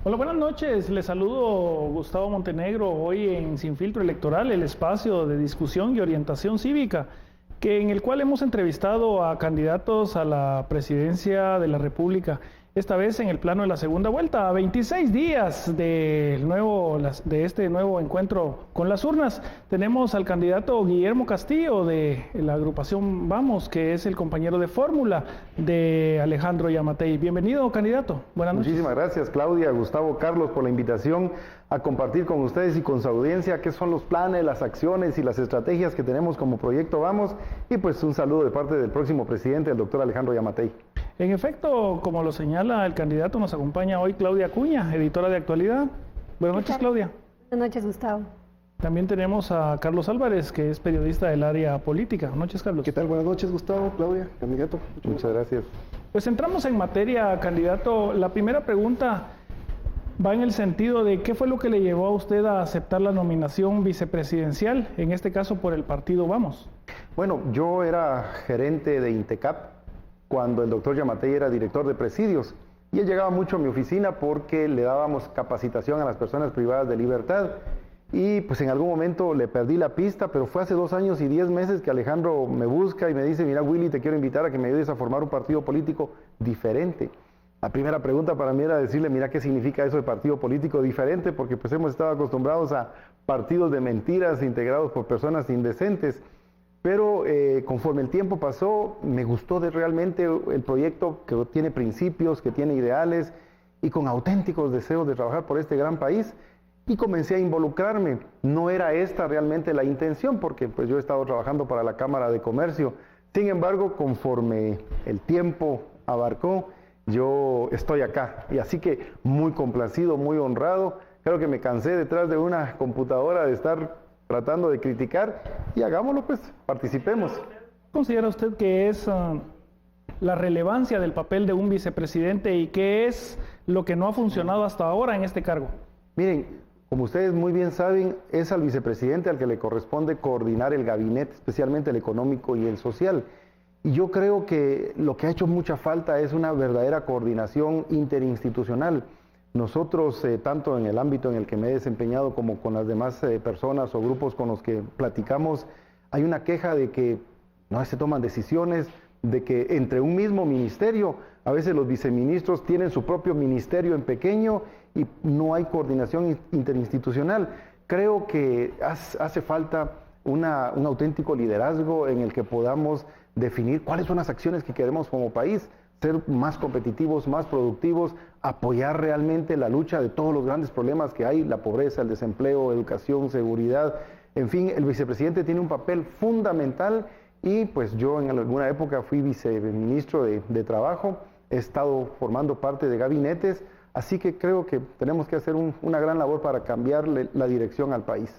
Hola, buenas noches. Les saludo Gustavo Montenegro, hoy en Sin Filtro Electoral, el espacio de discusión y orientación cívica, en el cual hemos entrevistado a candidatos a la presidencia de la República, esta vez en el plano de la segunda vuelta, a 26 días de este nuevo encuentro con las urnas. Tenemos al candidato Guillermo Castillo de la agrupación Vamos, que es el compañero de fórmula de Alejandro Yamatei. Bienvenido, candidato. Buenas noches. Muchísimas gracias, Claudia, Gustavo, Carlos, por la invitación a compartir con ustedes y con su audiencia qué son los planes, las acciones y las estrategias que tenemos como Proyecto Vamos, y pues un saludo de parte del próximo presidente, el doctor Alejandro Yamatei. En efecto, como lo señala el candidato, nos acompaña hoy Claudia Acuña, editora de Actualidad. Buenas noches, Claudia. Buenas noches, Gustavo. También tenemos a Carlos Álvarez, que es periodista del área política. Buenas noches, Carlos. ¿Qué tal? Buenas noches, Gustavo, Claudia, candidato. Muchas gracias. Pues entramos en materia, candidato. La primera pregunta va en el sentido de qué fue lo que le llevó a usted a aceptar la nominación vicepresidencial, en este caso por el partido Vamos. Bueno, yo era gerente de INTECAP cuando el doctor Yamatei era director de presidios, y él llegaba mucho a mi oficina porque le dábamos capacitación a las personas privadas de libertad, y pues en algún momento le perdí la pista, pero fue hace 2 años y 10 meses que Alejandro me busca y me dice: mira, Willy, te quiero invitar a que me ayudes a formar un partido político diferente. La primera pregunta para mí era decirle: mira, ¿qué significa eso de partido político diferente? Porque pues hemos estado acostumbrados a partidos de mentiras integrados por personas indecentes. Pero conforme el tiempo pasó, me gustó realmente el proyecto, que tiene principios, que tiene ideales y con auténticos deseos de trabajar por este gran país, y comencé a involucrarme. No era esta realmente la intención, porque pues yo he estado trabajando para la Cámara de Comercio. Sin embargo, conforme el tiempo abarcó, yo estoy acá, y así que muy complacido, muy honrado. Creo que me cansé detrás de una computadora de estar tratando de criticar, y hagámoslo pues, participemos. ¿Considera usted que es la relevancia del papel de un vicepresidente y qué es lo que no ha funcionado hasta ahora en este cargo? Miren, como ustedes muy bien saben, es al vicepresidente al que le corresponde coordinar el gabinete, especialmente el económico y el social. Y yo creo que lo que ha hecho mucha falta es una verdadera coordinación interinstitucional. Nosotros, tanto en el ámbito en el que me he desempeñado como con las demás personas o grupos con los que platicamos, hay una queja de que no se toman decisiones, de que entre un mismo ministerio, a veces los viceministros tienen su propio ministerio en pequeño y no hay coordinación interinstitucional. Creo que hace falta un auténtico liderazgo en el que podamos definir cuáles son las acciones que queremos como país, ser más competitivos, más productivos, apoyar realmente la lucha de todos los grandes problemas que hay: la pobreza, el desempleo, educación, seguridad. En fin, el vicepresidente tiene un papel fundamental, y pues yo en alguna época fui viceministro de Trabajo, he estado formando parte de gabinetes, así que creo que tenemos que hacer una gran labor para cambiarle la dirección al país.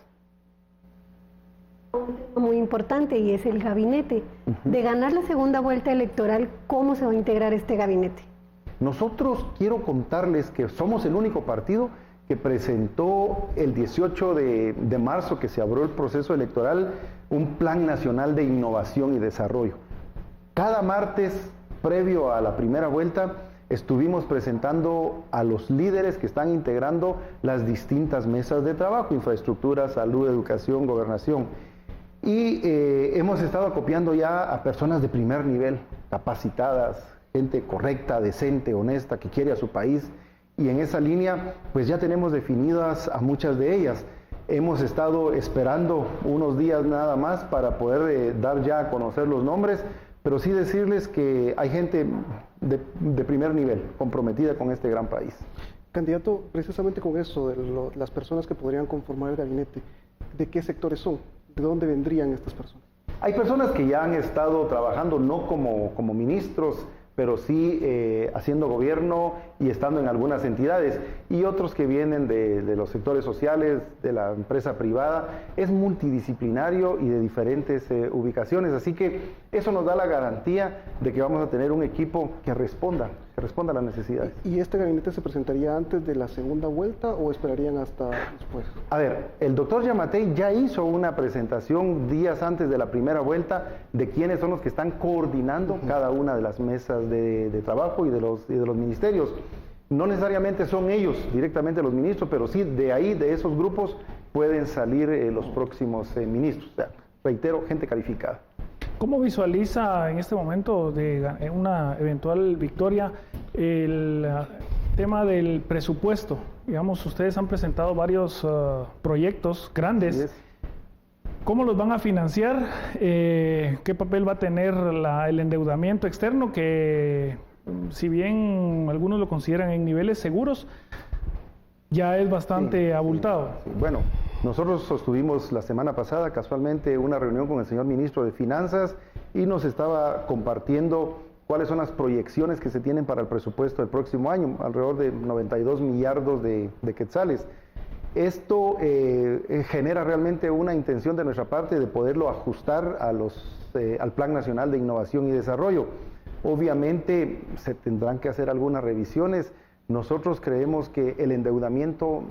Un tema muy importante, y es el gabinete. De ganar la segunda vuelta electoral, ¿cómo se va a integrar este gabinete? Nosotros, quiero contarles que somos el único partido que presentó el 18 de marzo, que se abrió el proceso electoral, un plan nacional de innovación y desarrollo. Cada martes, previo a la primera vuelta, estuvimos presentando a los líderes que están integrando las distintas mesas de trabajo: infraestructura, salud, educación, gobernación. Y hemos estado acopiando ya a personas de primer nivel, capacitadas, gente correcta, decente, honesta, que quiere a su país. Y en esa línea, pues ya tenemos definidas a muchas de ellas. Hemos estado esperando unos días nada más para poder dar ya a conocer los nombres, pero sí decirles que hay gente de primer nivel, comprometida con este gran país. Candidato, precisamente con eso, de las personas que podrían conformar el gabinete, ¿de qué sectores son? ¿De dónde vendrían estas personas? Hay personas que ya han estado trabajando no como ministros, pero sí haciendo gobierno y estando en algunas entidades, y otros que vienen de los sectores sociales, de la empresa privada. Es multidisciplinario y de diferentes ubicaciones, así que eso nos da la garantía de que vamos a tener un equipo que responda a las necesidades. ¿Y este gabinete se presentaría antes de la segunda vuelta o esperarían hasta después? A ver, el doctor Yamatei ya hizo una presentación días antes de la primera vuelta de quiénes son los que están coordinando cada una de las mesas de trabajo y de los ministerios. No necesariamente son ellos directamente los ministros, pero sí de ahí, de esos grupos, pueden salir los próximos ministros. O sea, reitero, gente calificada. ¿Cómo visualiza en este momento de una eventual victoria el tema del presupuesto? Digamos, ustedes han presentado varios proyectos grandes. ¿Cómo los van a financiar? ¿Qué papel va a tener el endeudamiento externo? Que si bien algunos lo consideran en niveles seguros, ya es bastante abultado. Sí. Bueno, nosotros sostuvimos la semana pasada casualmente una reunión con el señor ministro de Finanzas y nos estaba compartiendo cuáles son las proyecciones que se tienen para el presupuesto del próximo año, alrededor de 92 millardos de quetzales. Esto genera realmente una intención de nuestra parte de poderlo ajustar al Plan Nacional de Innovación y Desarrollo. Obviamente se tendrán que hacer algunas revisiones. Nosotros creemos que el endeudamiento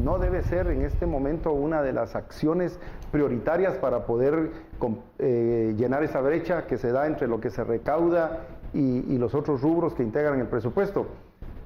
no debe ser en este momento una de las acciones prioritarias para poder llenar esa brecha que se da entre lo que se recauda y los otros rubros que integran el presupuesto.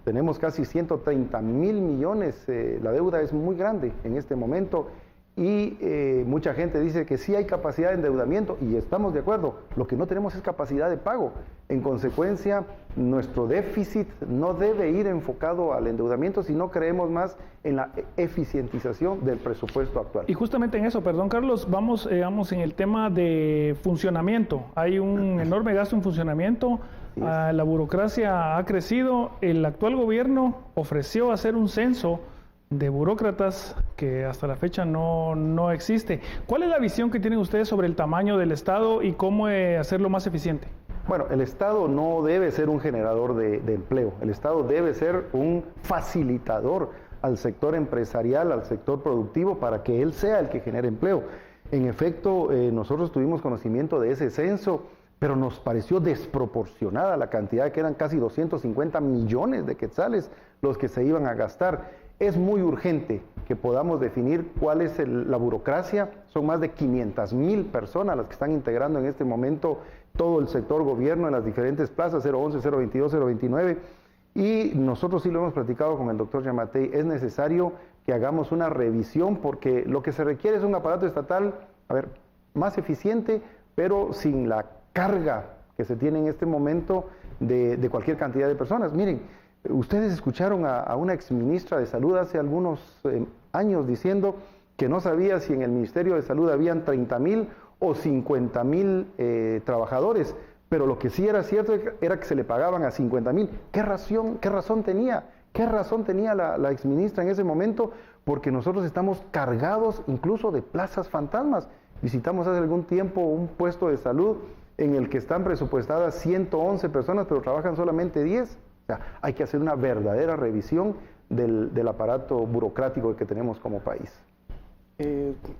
Tenemos casi 130,000 millones, la deuda es muy grande en este momento y mucha gente dice que sí hay capacidad de endeudamiento y estamos de acuerdo, lo que no tenemos es capacidad de pago. En consecuencia, nuestro déficit no debe ir enfocado al endeudamiento, sino creemos más en la eficientización del presupuesto actual. Y justamente en eso, perdón Carlos, vamos en el tema de funcionamiento. Hay un enorme gasto en funcionamiento. La burocracia ha crecido. El actual gobierno ofreció hacer un censo de burócratas que hasta la fecha no existe. ¿Cuál es la visión que tienen ustedes sobre el tamaño del Estado y cómo hacerlo más eficiente? Bueno, el Estado no debe ser un generador de empleo. El Estado debe ser un facilitador al sector empresarial, al sector productivo, para que él sea el que genere empleo. En efecto, nosotros tuvimos conocimiento de ese censo, pero nos pareció desproporcionada la cantidad, que eran casi 250 millones de quetzales los que se iban a gastar. Es muy urgente que podamos definir cuál es la burocracia. Son más de 500,000 personas las que están integrando en este momento todo el sector gobierno en las diferentes plazas, 011, 022, 029. Y nosotros sí lo hemos platicado con el doctor Yamatei. Es necesario que hagamos una revisión porque lo que se requiere es un aparato estatal, más eficiente, pero sin la carga que se tiene en este momento de cualquier cantidad de personas. Miren, ustedes escucharon a una exministra de Salud hace algunos años diciendo que no sabía si en el Ministerio de Salud habían 30,000 o 50,000 trabajadores, pero lo que sí era cierto era que se le pagaban a 50,000. ¿Qué razón tenía? ¿Qué razón tenía la exministra en ese momento? Porque nosotros estamos cargados incluso de plazas fantasmas. Visitamos hace algún tiempo un puesto de salud en el que están presupuestadas 111 personas, pero trabajan solamente 10. O sea, hay que hacer una verdadera revisión del aparato burocrático que tenemos como país.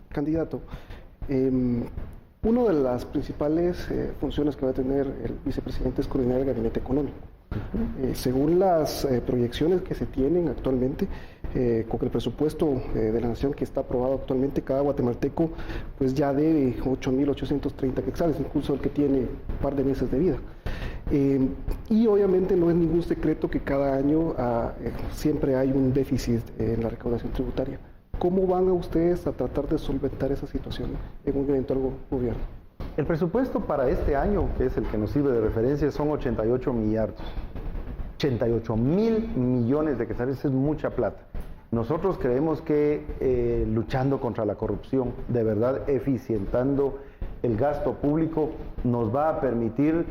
Candidato, una de las principales funciones que va a tener el vicepresidente es coordinar el gabinete económico. Según las proyecciones que se tienen actualmente, con el presupuesto de la nación que está aprobado actualmente, cada guatemalteco pues ya debe 8,830 quetzales, incluso el que tiene un par de meses de vida. Y obviamente no es ningún secreto que cada año siempre hay un déficit en la recaudación tributaria. ¿Cómo van a ustedes a tratar de solventar esa situación en un eventual gobierno? El presupuesto para este año, que es el que nos sirve de referencia, son 88 millardos. 88,000 millones de quetzales es mucha plata. Nosotros creemos que luchando contra la corrupción, de verdad eficientando el gasto público, nos va a permitir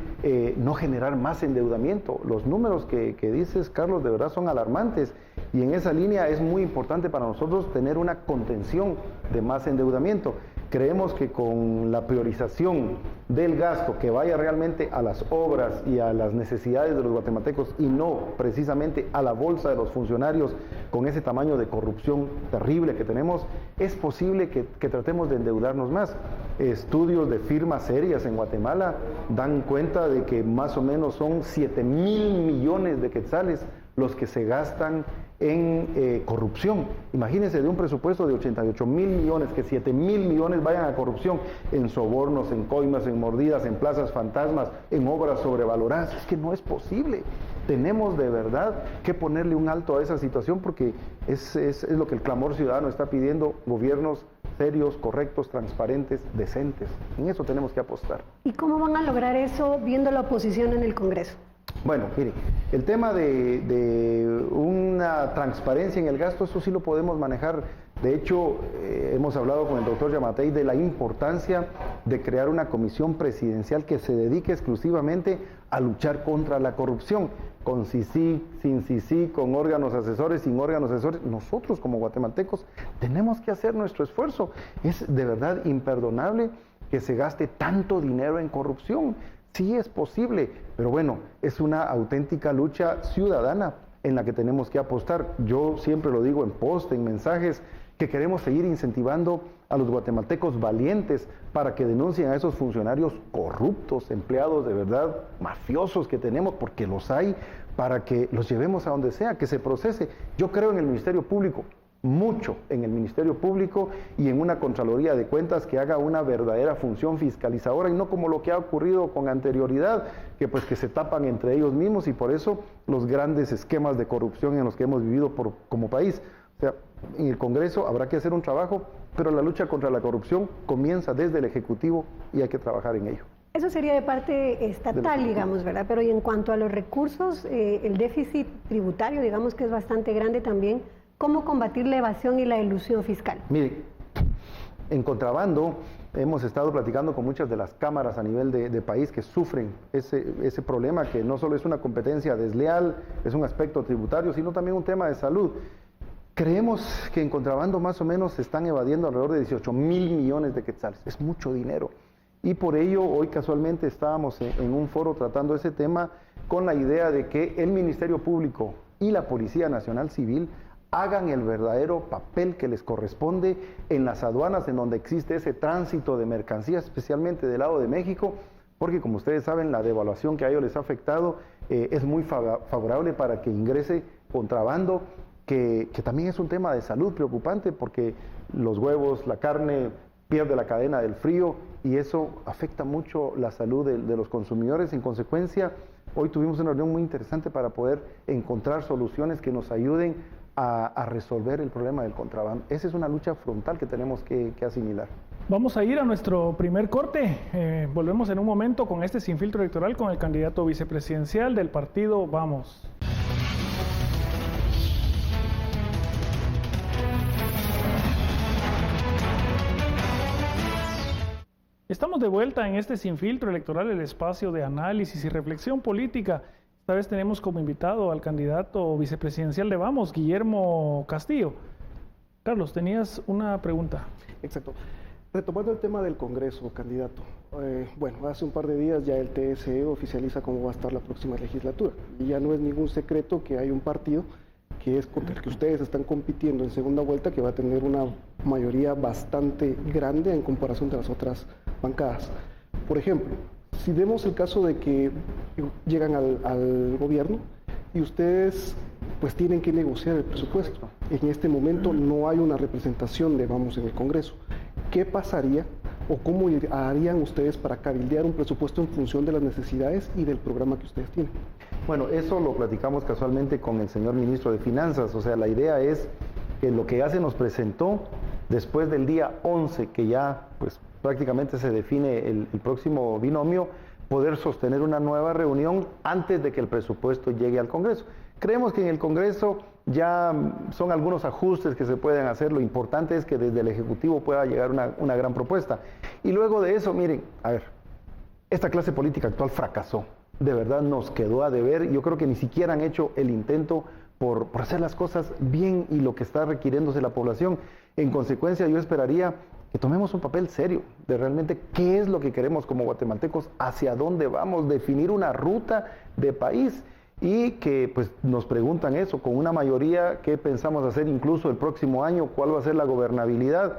no generar más endeudamiento. Los números que dices, Carlos, de verdad son alarmantes y en esa línea es muy importante para nosotros tener una contención de más endeudamiento. Creemos que con la priorización del gasto que vaya realmente a las obras y a las necesidades de los guatemaltecos y no precisamente a la bolsa de los funcionarios con ese tamaño de corrupción terrible que tenemos, es posible que tratemos de endeudarnos más. Estudios de firmas serias en Guatemala dan cuenta de que más o menos son 7,000 millones de quetzales los que se gastan en corrupción. Imagínense, de un presupuesto de 88,000 millones, que 7,000 millones vayan a corrupción, en sobornos, en coimas, en mordidas, en plazas fantasmas, en obras sobrevaloradas. Es que no es posible. Tenemos de verdad que ponerle un alto a esa situación porque es lo que el clamor ciudadano está pidiendo, gobiernos serios, correctos, transparentes, decentes. En eso tenemos que apostar. ¿Y cómo van a lograr eso viendo la oposición en el Congreso? Bueno, mire, el tema de una transparencia en el gasto, eso sí lo podemos manejar. De hecho, hemos hablado con el doctor Yamatei de la importancia de crear una comisión presidencial que se dedique exclusivamente a luchar contra la corrupción, con CICIG, sin CICIG, con órganos asesores, sin órganos asesores. Nosotros como guatemaltecos tenemos que hacer nuestro esfuerzo. Es de verdad imperdonable que se gaste tanto dinero en corrupción. Sí es posible, pero bueno, es una auténtica lucha ciudadana en la que tenemos que apostar. Yo siempre lo digo en post, en mensajes, que queremos seguir incentivando a los guatemaltecos valientes para que denuncien a esos funcionarios corruptos, empleados de verdad mafiosos que tenemos, porque los hay, para que los llevemos a donde sea, que se procese. Yo creo en el Ministerio Público, mucho en el Ministerio Público y en una Contraloría de Cuentas que haga una verdadera función fiscalizadora y no como lo que ha ocurrido con anterioridad, que pues que se tapan entre ellos mismos y por eso los grandes esquemas de corrupción en los que hemos vivido como país. O sea, en el Congreso habrá que hacer un trabajo, pero la lucha contra la corrupción comienza desde el Ejecutivo y hay que trabajar en ello. Eso sería de parte estatal, digamos, ¿verdad? Pero y en cuanto a los recursos, el déficit tributario, digamos que es bastante grande también. ¿Cómo combatir la evasión y la elusión fiscal? Mire, en contrabando hemos estado platicando con muchas de las cámaras a nivel de país que sufren ese problema, que no solo es una competencia desleal, es un aspecto tributario, sino también un tema de salud. Creemos que en contrabando más o menos se están evadiendo alrededor de 18 mil millones de quetzales. Es mucho dinero. Y por ello, hoy casualmente estábamos en un foro tratando ese tema con la idea de que el Ministerio Público y la Policía Nacional Civil hagan el verdadero papel que les corresponde en las aduanas en donde existe ese tránsito de mercancías, especialmente del lado de México, porque como ustedes saben, la devaluación que a ellos les ha afectado es muy favorable para que ingrese contrabando, que también es un tema de salud preocupante, porque los huevos, la carne, pierde la cadena del frío y eso afecta mucho la salud de los consumidores. En consecuencia, hoy tuvimos una reunión muy interesante para poder encontrar soluciones que nos ayuden a resolver el problema del contrabando. Esa es una lucha frontal que tenemos que asimilar. Vamos a ir a nuestro primer corte. Volvemos en un momento con este Sin Filtro Electoral con el candidato vicepresidencial del partido Vamos. Estamos de vuelta en este Sin Filtro Electoral, el espacio de análisis y reflexión política. Esta vez tenemos como invitado al candidato vicepresidencial de Vamos, Guillermo Castillo. Carlos, tenías una pregunta. Exacto. Retomando el tema del Congreso, candidato. Bueno, hace un par de días ya el TSE oficializa cómo va a estar la próxima legislatura. Y ya no es ningún secreto que hay un partido que es contra el que ustedes están compitiendo en segunda vuelta, que va a tener una mayoría bastante grande en comparación de las otras bancadas. Por ejemplo, si vemos el caso de que llegan al gobierno y ustedes pues tienen que negociar el presupuesto. En este momento no hay una representación de Vamos en el Congreso. ¿Qué pasaría o cómo harían ustedes para cabildear un presupuesto en función de las necesidades y del programa que ustedes tienen? Bueno, eso lo platicamos casualmente con el señor ministro de Finanzas. O sea, la idea es que lo que ya se nos presentó después del día 11, que ya pues prácticamente se define el próximo binomio, poder sostener una nueva reunión antes de que el presupuesto llegue al Congreso. Creemos que en el Congreso ya son algunos ajustes que se pueden hacer. Lo importante es que desde el Ejecutivo pueda llegar una gran propuesta. Y luego de eso, miren, a ver, esta clase política actual fracasó. De verdad nos quedó a deber. Yo creo que ni siquiera han hecho el intento por hacer las cosas bien y lo que está requiriéndose la población. En consecuencia, yo esperaría que tomemos un papel serio de realmente qué es lo que queremos como guatemaltecos, hacia dónde vamos, definir una ruta de país y que pues nos preguntan eso, con una mayoría, qué pensamos hacer incluso el próximo año, cuál va a ser la gobernabilidad.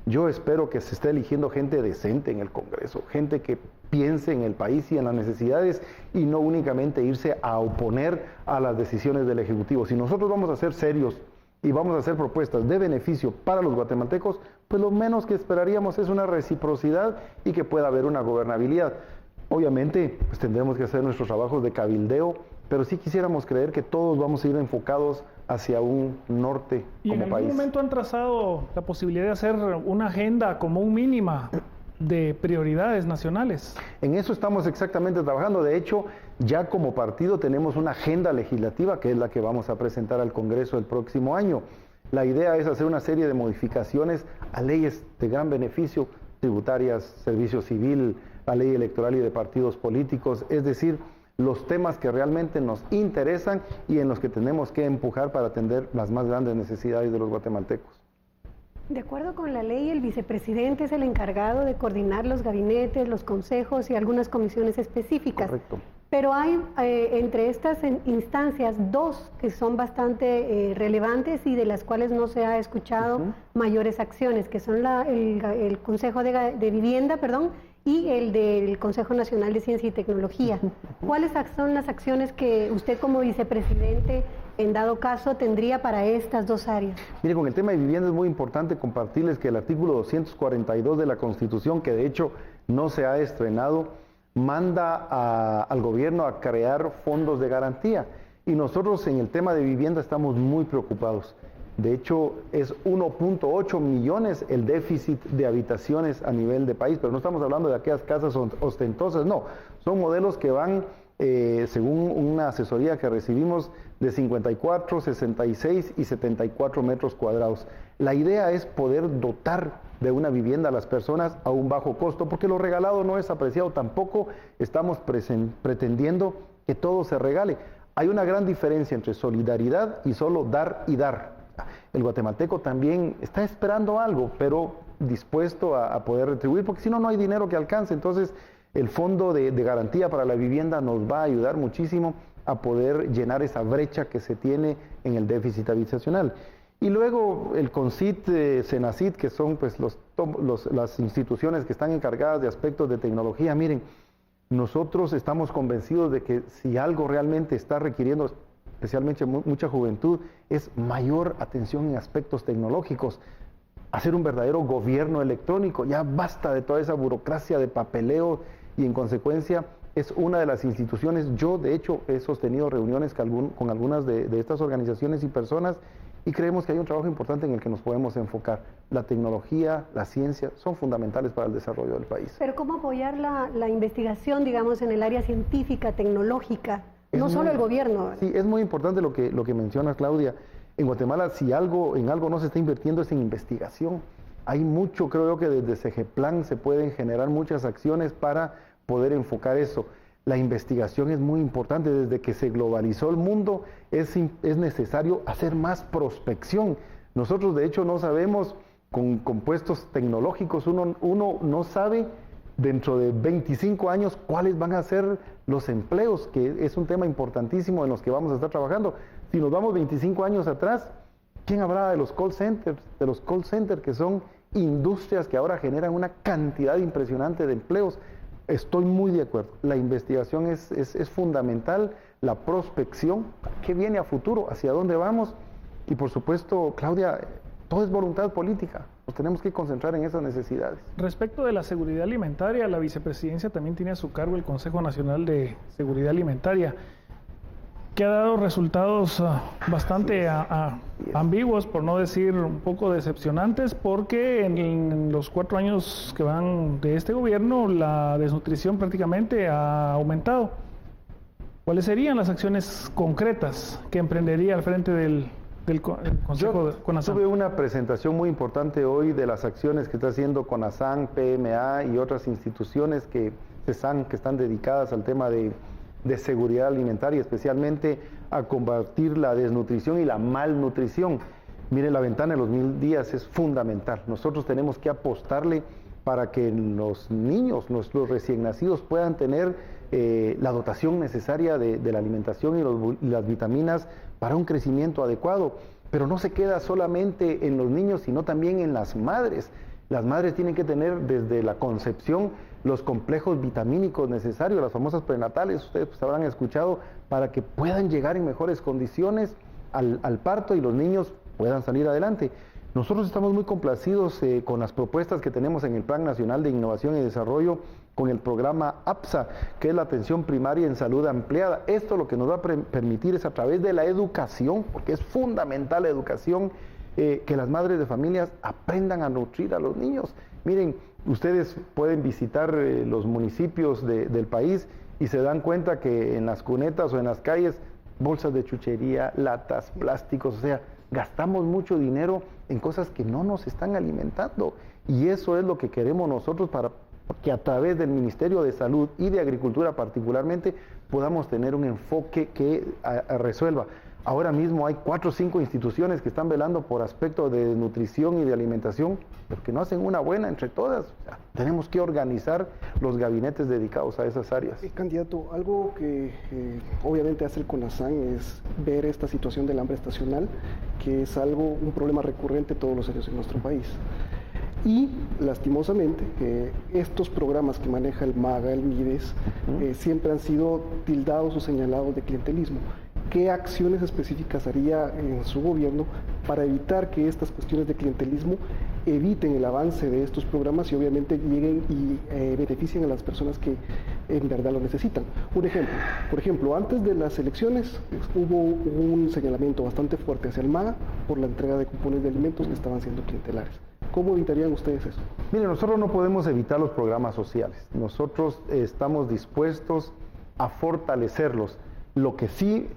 Yo espero que se esté eligiendo gente decente en el Congreso, gente que piense en el país y en las necesidades y no únicamente irse a oponer a las decisiones del Ejecutivo. Si nosotros vamos a ser serios y vamos a hacer propuestas de beneficio para los guatemaltecos, pues lo menos que esperaríamos es una reciprocidad y que pueda haber una gobernabilidad. Obviamente, pues tendremos que hacer nuestros trabajos de cabildeo, pero sí quisiéramos creer que todos vamos a ir enfocados hacia un norte ¿Y como en país. algún momento han trazado la posibilidad de hacer una agenda común mínima de prioridades nacionales? En eso estamos exactamente trabajando. De hecho, ya como partido tenemos una agenda legislativa que es la que vamos a presentar al Congreso el próximo año. La idea es hacer una serie de modificaciones a leyes de gran beneficio, tributarias, servicio civil, la ley electoral y de partidos políticos, es decir, los temas que realmente nos interesan y en los que tenemos que empujar para atender las más grandes necesidades de los guatemaltecos. De acuerdo con la ley, el vicepresidente es el encargado de coordinar los gabinetes, los consejos y algunas comisiones específicas. Correcto. Pero hay entre estas instancias dos que son bastante relevantes y de las cuales no se ha escuchado mayores acciones, que son el Consejo de Vivienda, y el del Consejo Nacional de Ciencia y Tecnología. ¿Cuáles son las acciones que usted como vicepresidente, en dado caso, tendría para estas dos áreas? Mire, con el tema de vivienda es muy importante compartirles que el artículo 242 de la Constitución, que de hecho no se ha estrenado, manda al gobierno a crear fondos de garantía. Y nosotros en el tema de vivienda estamos muy preocupados. De hecho, es 1.8 millones el déficit de habitaciones a nivel de país, pero no estamos hablando de aquellas casas ostentosas, no. Son modelos que van, según una asesoría que recibimos, de 54, 66 y 74 metros cuadrados. La idea es poder dotar de una vivienda a las personas a un bajo costo, porque lo regalado no es apreciado. Tampoco estamos pretendiendo que todo se regale. Hay una gran diferencia entre solidaridad y solo dar y dar. El guatemalteco también está esperando algo, pero dispuesto a poder retribuir, porque si no, no hay dinero que alcance. Entonces, el Fondo de Garantía para la Vivienda nos va a ayudar muchísimo a poder llenar esa brecha que se tiene en el déficit habitacional. Y luego el CONCYT, CENACYT, que son pues las instituciones que están encargadas de aspectos de tecnología. Miren, nosotros estamos convencidos de que si algo realmente está requiriendo, especialmente mucha juventud, es mayor atención en aspectos tecnológicos. Hacer un verdadero gobierno electrónico, ya basta de toda esa burocracia de papeleo y en consecuencia es una de las instituciones. Yo de hecho he sostenido reuniones con algunas de estas organizaciones y personas y creemos que hay un trabajo importante en el que nos podemos enfocar. La tecnología, la ciencia son fundamentales para el desarrollo del país. Pero ¿cómo apoyar la investigación, digamos, en el área científica, tecnológica? No solo el gobierno. Sí, es muy importante lo que mencionas, Claudia. En Guatemala, si en algo no se está invirtiendo es en investigación. Hay mucho, creo yo, que desde CEGEPLAN se pueden generar muchas acciones para poder enfocar eso. La investigación es muy importante. Desde que se globalizó el mundo, es necesario hacer más prospección. Nosotros, de hecho, no sabemos, con compuestos tecnológicos, uno no sabe dentro de 25 años cuáles van a ser los empleos, que es un tema importantísimo en los que vamos a estar trabajando. Si nos vamos 25 años atrás, ¿quién hablaba de los call centers? De los call centers, que son industrias que ahora generan una cantidad impresionante de empleos. Estoy muy de acuerdo. La investigación es fundamental, la prospección, ¿qué viene a futuro? ¿Hacia dónde vamos? Y por supuesto, Claudia, todo es voluntad política. Nos tenemos que concentrar en esas necesidades. Respecto de la seguridad alimentaria, la vicepresidencia también tiene a su cargo el Consejo Nacional de Seguridad Alimentaria, que ha dado resultados bastante ambiguos, por no decir un poco decepcionantes, porque en los 4 años que van de este gobierno, la desnutrición prácticamente ha aumentado. ¿Cuáles serían las acciones concretas que emprendería al frente del Consejo de CONASAN? Tuve una presentación muy importante hoy de las acciones que está haciendo CONASAN, PMA y otras instituciones que están dedicadas al tema de seguridad alimentaria, especialmente a combatir la desnutrición y la malnutrición. Miren, la ventana de los 1000 días es fundamental. Nosotros tenemos que apostarle para que los niños, los recién nacidos, puedan tener la dotación necesaria de la alimentación y las vitaminas para un crecimiento adecuado. Pero no se queda solamente en los niños, sino también en las madres. Las madres tienen que tener desde la concepción los complejos vitamínicos necesarios, las famosas prenatales, ustedes pues habrán escuchado, para que puedan llegar en mejores condiciones al parto y los niños puedan salir adelante. Nosotros estamos muy complacidos con las propuestas que tenemos en el Plan Nacional de Innovación y Desarrollo, con el programa APSA, que es la atención primaria en salud ampliada. Esto lo que nos va a permitir es, a través de la educación, porque es fundamental la educación, que las madres de familias aprendan a nutrir a los niños. Miren, ustedes pueden visitar los municipios del país y se dan cuenta que en las cunetas o en las calles, bolsas de chuchería, latas, plásticos, o sea, gastamos mucho dinero en cosas que no nos están alimentando. Y eso es lo que queremos nosotros, para que a través del Ministerio de Salud y de Agricultura particularmente podamos tener un enfoque que resuelva. Ahora mismo hay 4 o 5 instituciones que están velando por aspectos de nutrición y de alimentación, pero que no hacen una buena entre todas. O sea, tenemos que organizar los gabinetes dedicados a esas áreas. Candidato, algo que obviamente hace el CONASAN es ver esta situación del hambre estacional, que es un problema recurrente todos los años en nuestro país. Y lastimosamente estos programas que maneja el MAGA, el MIDES, siempre han sido tildados o señalados de clientelismo. ¿Qué acciones específicas haría en su gobierno para evitar que estas cuestiones de clientelismo eviten el avance de estos programas y obviamente lleguen y beneficien a las personas que en verdad lo necesitan? Un ejemplo, por ejemplo, antes de las elecciones hubo un señalamiento bastante fuerte hacia el MAGA por la entrega de cupones de alimentos que estaban siendo clientelares. ¿Cómo evitarían ustedes eso? Miren, nosotros no podemos evitar los programas sociales. Nosotros estamos dispuestos a fortalecerlos. Lo que sí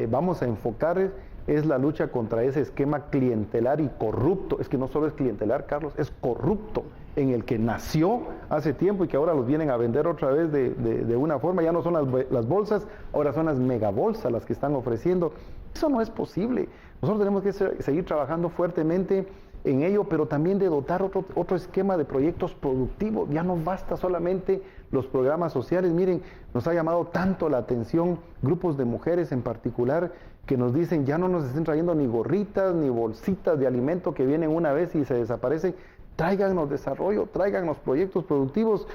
vamos a enfocar es la lucha contra ese esquema clientelar y corrupto. Es que no solo es clientelar, Carlos, es corrupto, en el que nació hace tiempo y que ahora los vienen a vender otra vez de una forma. Ya no son las bolsas, ahora son las megabolsas las que están ofreciendo. Eso no es posible. Nosotros tenemos que seguir trabajando fuertemente en ello, pero también de dotar otro esquema de proyectos productivos. Ya no basta solamente los programas sociales. Miren, nos ha llamado tanto la atención grupos de mujeres en particular que nos dicen: ya no nos estén trayendo ni gorritas ni bolsitas de alimento que vienen una vez y se desaparecen. Tráiganos desarrollo, tráiganos proyectos productivos.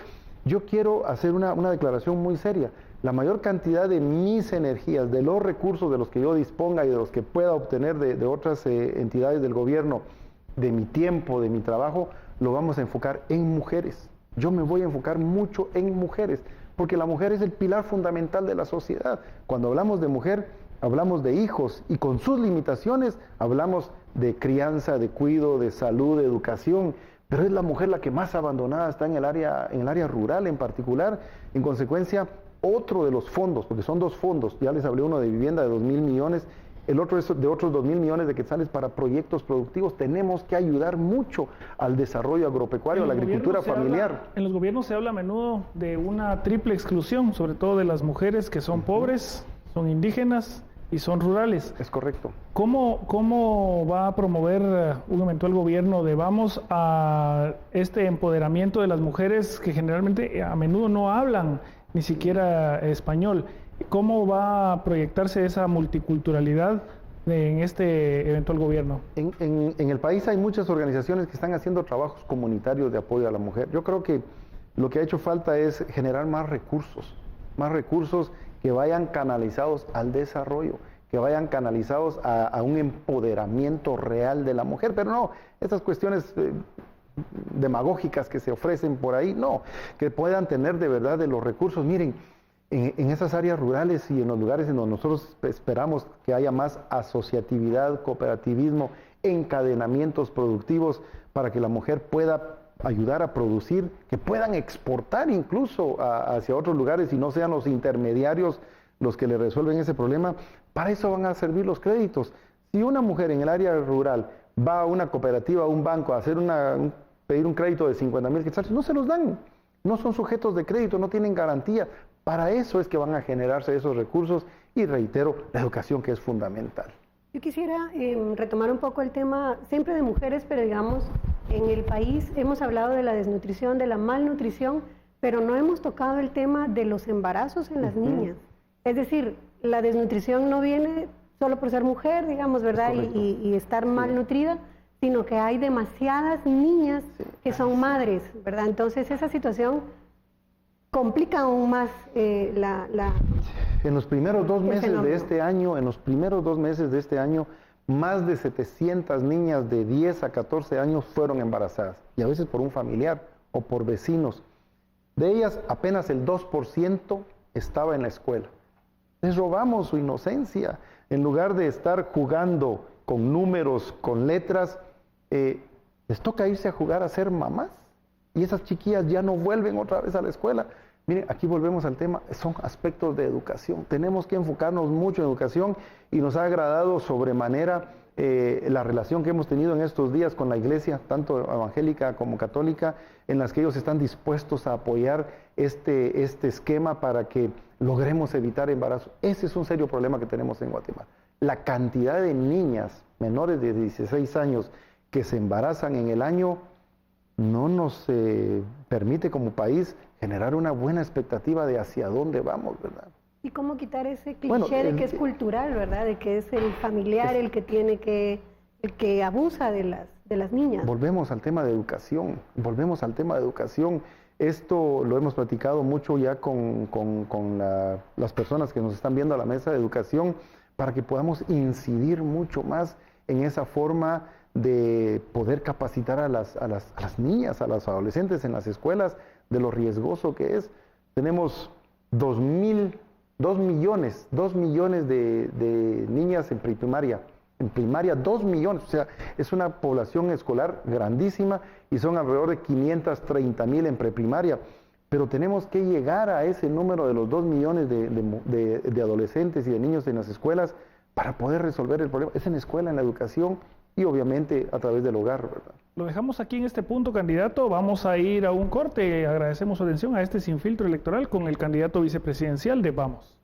Yo quiero hacer una declaración muy seria. La mayor cantidad de mis energías, de los recursos de los que yo disponga y de los que pueda obtener de otras entidades del gobierno, de mi tiempo, de mi trabajo, lo vamos a enfocar en mujeres. Yo me voy a enfocar mucho en mujeres, porque la mujer es el pilar fundamental de la sociedad. Cuando hablamos de mujer, hablamos de hijos, y con sus limitaciones hablamos de crianza, de cuidado, de salud, de educación, pero es la mujer la que más abandonada está en el área rural en particular. En consecuencia, otro de los fondos, porque son 2 fondos, ya les hablé uno de vivienda de 2.000 millones, el otro es de otros 2.000 millones de quetzales para proyectos productivos. Tenemos que ayudar mucho al desarrollo agropecuario, a la agricultura familiar. En los gobiernos se habla a menudo de una triple exclusión, sobre todo de las mujeres que son pobres, son indígenas y son rurales. Es correcto. ¿Cómo va a promover un eventual gobierno de vamos a este empoderamiento de las mujeres que generalmente a menudo no hablan ni siquiera español? ¿Cómo va a proyectarse esa multiculturalidad en este eventual gobierno? En el país hay muchas organizaciones que están haciendo trabajos comunitarios de apoyo a la mujer. Yo creo que lo que ha hecho falta es generar más recursos que vayan canalizados al desarrollo, que vayan canalizados a un empoderamiento real de la mujer. Pero no, estas cuestiones demagógicas que se ofrecen por ahí, no, que puedan tener de verdad de los recursos. Miren, en esas áreas rurales y en los lugares en donde nosotros esperamos que haya más asociatividad, cooperativismo, encadenamientos productivos para que la mujer pueda ayudar a producir, que puedan exportar incluso hacia otros lugares y no sean los intermediarios los que le resuelven ese problema. Para eso van a servir los créditos. Si una mujer en el área rural va a una cooperativa, a un banco, a hacer pedir un crédito de 50,000 quetzales, no se los dan. No son sujetos de crédito, no tienen garantía. Para eso es que van a generarse esos recursos y, reitero, la educación, que es fundamental. Yo quisiera retomar un poco el tema siempre de mujeres, pero digamos, en el país hemos hablado de la desnutrición, de la malnutrición, pero no hemos tocado el tema de los embarazos en las niñas. Es decir, la desnutrición no viene solo por ser mujer, digamos, ¿verdad? Y estar malnutrida, sino que hay demasiadas niñas que son madres, ¿verdad? Entonces esa situación complica aún más En los primeros 2 meses de este año, más de 700 niñas de 10 a 14 años fueron embarazadas, y a veces por un familiar o por vecinos. De ellas, apenas el 2% estaba en la escuela. Les robamos su inocencia. En lugar de estar jugando con números, con letras, les toca irse a jugar a ser mamás. Y esas chiquillas ya no vuelven otra vez a la escuela. Miren, aquí volvemos al tema, son aspectos de educación. Tenemos que enfocarnos mucho en educación, y nos ha agradado sobremanera la relación que hemos tenido en estos días con la iglesia, tanto evangélica como católica, en las que ellos están dispuestos a apoyar este esquema para que logremos evitar embarazos. Ese es un serio problema que tenemos en Guatemala. La cantidad de niñas menores de 16 años que se embarazan en el año no nos permite como país generar una buena expectativa de hacia dónde vamos, ¿verdad? ¿Y cómo quitar ese cliché de que es cultural, ¿verdad? De que es el familiar el que tiene que, el que abusa de las niñas. Volvemos al tema de educación, Esto lo hemos platicado mucho ya con las personas que nos están viendo a la mesa de educación, para que podamos incidir mucho más en esa forma de poder capacitar a las niñas, a los adolescentes en las escuelas, de lo riesgoso que es. Tenemos 2 millones de niñas en preprimaria. En primaria, 2 millones. O sea, es una población escolar grandísima, y son alrededor de 530,000 en preprimaria. Pero tenemos que llegar a ese número de los 2 millones de adolescentes y de niños en las escuelas para poder resolver el problema. Es en la escuela, en la educación, y obviamente a través del hogar, ¿verdad? Lo dejamos aquí en este punto, candidato. Vamos a ir a un corte. Agradecemos su atención a este Sin Filtro Electoral con el candidato vicepresidencial de Vamos.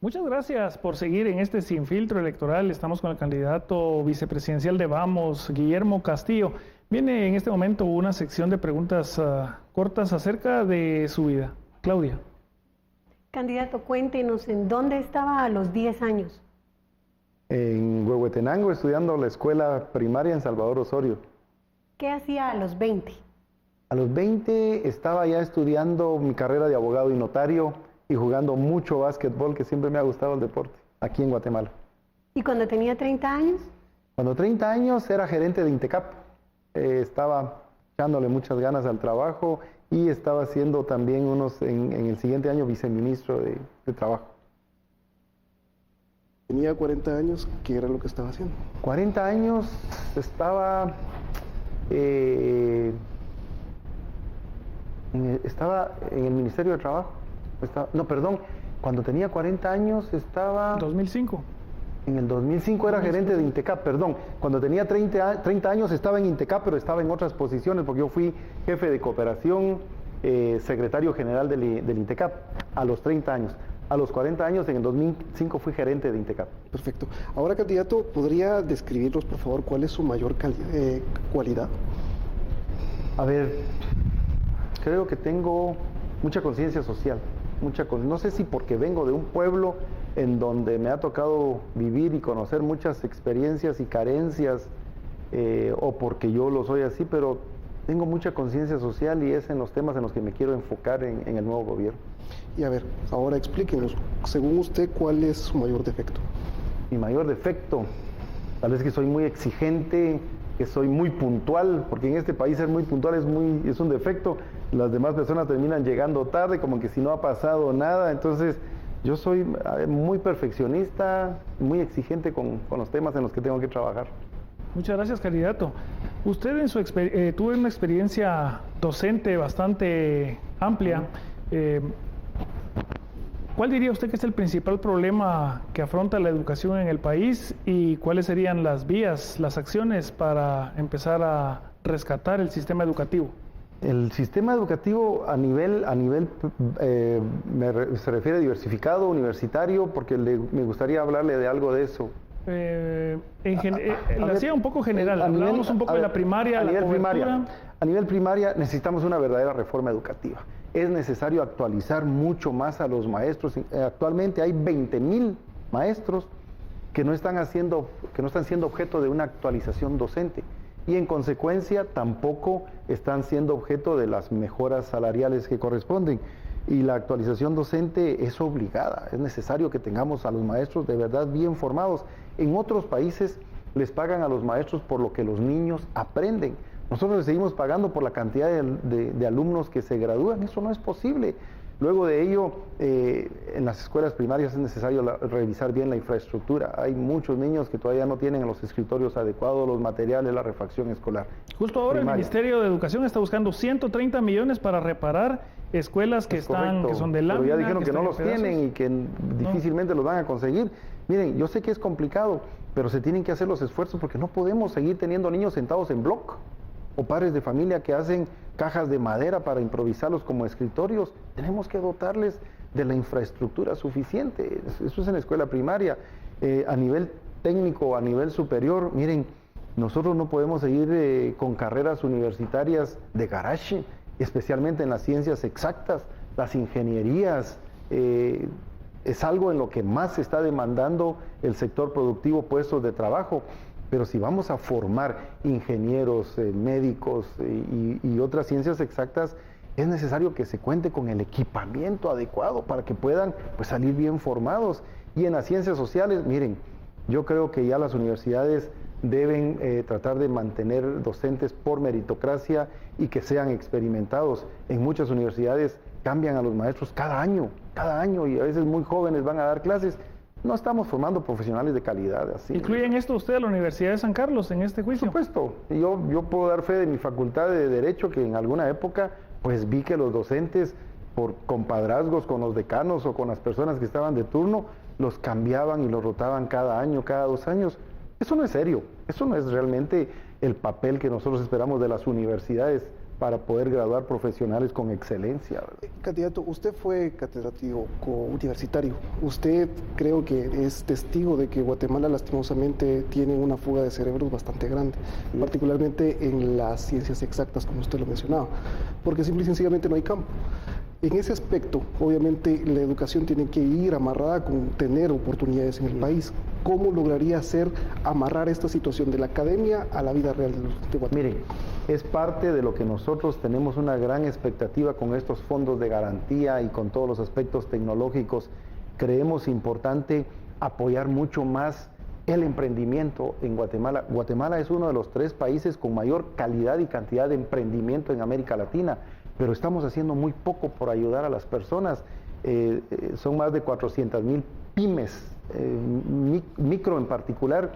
Muchas gracias por seguir en este Sin Filtro Electoral. Estamos con el candidato vicepresidencial de Vamos, Guillermo Castillo. Viene en este momento una sección de preguntas cortas acerca de su vida. Claudia. Candidato, cuéntenos, ¿en dónde estaba a los 10 años? En Huehuetenango, estudiando la escuela primaria en Salvador Osorio. ¿Qué hacía a los 20? A los 20 estaba ya estudiando mi carrera de abogado y notario, y jugando mucho básquetbol, que siempre me ha gustado el deporte, aquí en Guatemala. ¿Y cuando tenía 30 años? Cuando 30 años era gerente de INTECAP. Estaba echándole muchas ganas al trabajo, y estaba siendo también en el siguiente año viceministro de Trabajo. Tenía 40 años, ¿qué era lo que estaba haciendo? 40 años estaba en el Ministerio de Trabajo. Cuando tenía 40 años estaba... 2005. En el 2005 era gerente de INTECAP, Cuando tenía 30 años estaba en INTECAP, pero estaba en otras posiciones, porque yo fui jefe de cooperación, secretario general del INTECAP, a los 30 años. A los 40 años, en el 2005, fui gerente de INTECAP. Perfecto. Ahora, candidato, ¿podría describirnos, por favor, cuál es su mayor cualidad? A ver, creo que tengo mucha conciencia social. No sé si porque vengo de un pueblo en donde me ha tocado vivir y conocer muchas experiencias y carencias, o porque yo lo soy así, pero tengo mucha conciencia social, y es en los temas en los que me quiero enfocar en el nuevo gobierno. Y a ver, ahora explíquenos, según usted, ¿cuál es su mayor defecto? Mi mayor defecto, tal vez que soy muy exigente, que soy muy puntual, porque en este país ser muy puntual es un defecto. Las demás personas terminan llegando tarde, como que si no ha pasado nada. Entonces, yo soy muy perfeccionista, muy exigente con los temas en los que tengo que trabajar. Muchas gracias, candidato. Usted tuvo una experiencia docente bastante amplia. ¿Cuál diría usted que es el principal problema que afronta la educación en el país, y cuáles serían las vías, las acciones para empezar a rescatar el sistema educativo? El sistema educativo se refiere a diversificado, universitario, porque me gustaría hablarle de algo de eso. Lo hacía un poco general, hablábamos un poco de la primaria, la cobertura. A nivel primaria necesitamos una verdadera reforma educativa. Es necesario actualizar mucho más a los maestros. Actualmente hay 20,000 maestros que no están siendo objeto de una actualización docente. y en consecuencia tampoco están siendo objeto de las mejoras salariales que corresponden. Y la actualización docente es obligada, es necesario que tengamos a los maestros de verdad bien formados. En otros países les pagan a los maestros por lo que los niños aprenden. Nosotros les seguimos pagando por la cantidad de alumnos que se gradúan. Eso no es posible. Luego de ello, en las escuelas primarias es necesario revisar bien la infraestructura. Hay muchos niños que todavía no tienen los escritorios adecuados, los materiales, la refacción escolar. Justo ahora primaria. El Ministerio de Educación está buscando 130 millones para reparar escuelas que son de lámina. Pero ya dijeron que no están en los pedazos. tienen y que difícilmente los van a conseguir. Miren, yo sé que es complicado, pero se tienen que hacer los esfuerzos porque no podemos seguir teniendo niños sentados en bloc o padres de familia que hacen cajas de madera para improvisarlos como escritorios. Tenemos que dotarles de la infraestructura suficiente. Eso es en la escuela primaria. A nivel técnico, a nivel superior, miren, nosotros no podemos seguir con carreras universitarias de garage, especialmente en las ciencias exactas, las ingenierías. Es algo en lo que más se está demandando el sector productivo, puestos de trabajo. Pero si vamos a formar ingenieros, médicos y otras ciencias exactas, es necesario que se cuente con el equipamiento adecuado para que puedan salir bien formados. Y en las ciencias sociales, miren, yo creo que ya las universidades deben tratar de mantener docentes por meritocracia y que sean experimentados. En muchas universidades cambian a los maestros cada año, y a veces muy jóvenes van a dar clases. No estamos formando profesionales de calidad así. ¿Incluyen esto usted a la Universidad de San Carlos en este juicio? Por supuesto. Yo puedo dar fe de mi facultad de Derecho que en alguna época pues vi que los docentes por compadrazgos con los decanos o con las personas que estaban de turno los cambiaban y los rotaban cada año, cada 2 años. Eso no es serio. Eso no es realmente el papel que nosotros esperamos de las universidades para poder graduar profesionales con excelencia. Candidato, usted fue catedrático universitario. Usted creo que es testigo de que Guatemala lastimosamente tiene una fuga de cerebros bastante grande, particularmente en las ciencias exactas, como usted lo mencionaba, porque simple y sencillamente no hay campo. En ese aspecto, obviamente, la educación tiene que ir amarrada con tener oportunidades en el país. ¿Cómo lograría amarrar esta situación de la academia a la vida real de Guatemala? Miren, es parte de lo que nosotros tenemos una gran expectativa con estos fondos de garantía y con todos los aspectos tecnológicos. Creemos importante apoyar mucho más el emprendimiento en Guatemala. Guatemala es uno de los 3 países con mayor calidad y cantidad de emprendimiento en América Latina, pero estamos haciendo muy poco por ayudar a las personas. Son más de 400,000 pymes, micro en particular,